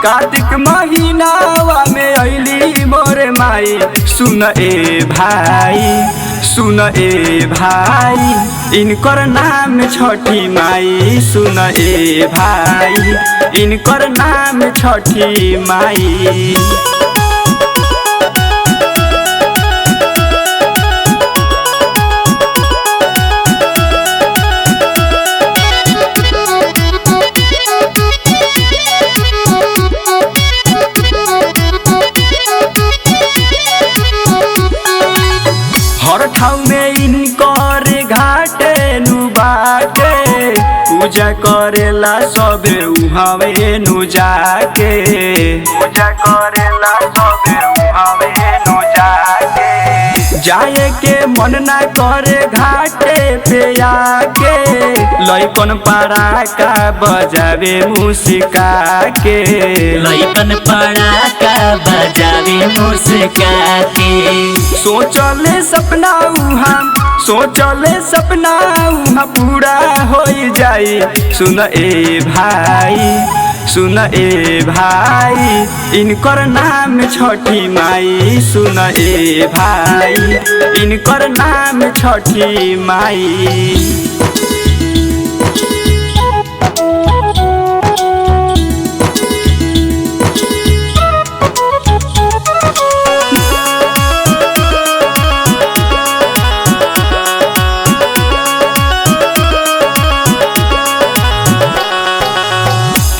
कार्तिक महीनावा में अइली मोरे माई। सुन ए भाई इनकर नाम छठी माई। सुन ए भाई इनकर नाम छठी माई। हर ठाउँ में इनकर घाटे नु बाटे। पूजा करेला सबे उहावे नु जाके। पूजा करेला सबे उहावे नु जाके। जाए के मन ना करे घाटे पे आके। लइकन पड़ाका बजावे मुस्का के। लइकन पड़ाका बजावे मुस्का के। सोचले सपना उहाँ पूरा हो जाई। सुन ए भाई इनकर नाम छठी माई। सुन ए भाई इनकर नाम छठी माई।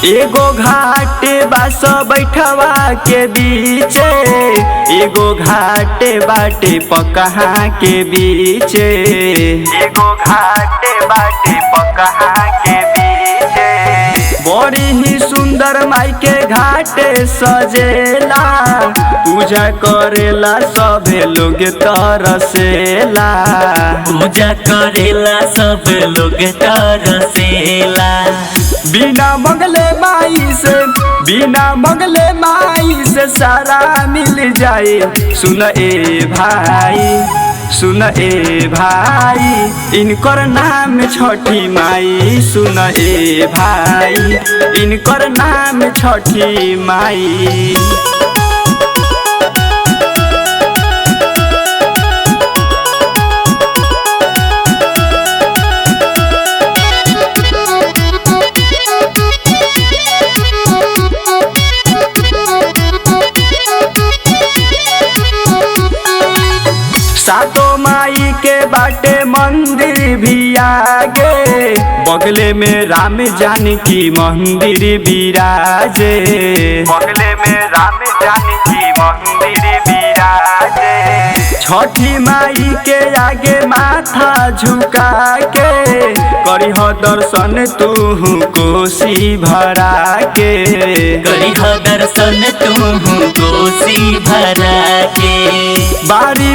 एगो घाटे बास बैठवा के बीचे। एगो घाटे बाटे पकहा के बीचे। एगो घाटे बाटे पकहा के बीचे। बड़ी ही सुंदर माई के घाटे सजेला। पूजा करेला सभे लोग तरसेला। पूजा करेला सब लोग तरसेला। बिना मंगले माई से सारा मिल जाए। सुन ए भाई इनकर नाम छठी माई। सुन ए भाई इनकर नाम छठी माई। सातो माई के बाटे मंदिर भी आगे। बगले में राम जानकी मंदिर विराजे। बगले में राम जानकी मंदिर विराजे। छठी माई के आगे माथा झुका के। करिह दर्शन तू कोसी भरा के। करिह दर्शन तू कोसी भरा के। बारी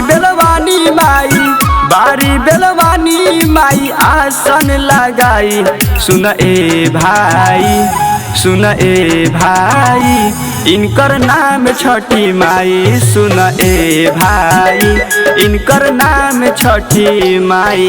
बेलवानी माई आसन लगाई। सुन ए भाई इनकर नाम छठी माई। सुन ए भाई इनकर नाम छठी माई।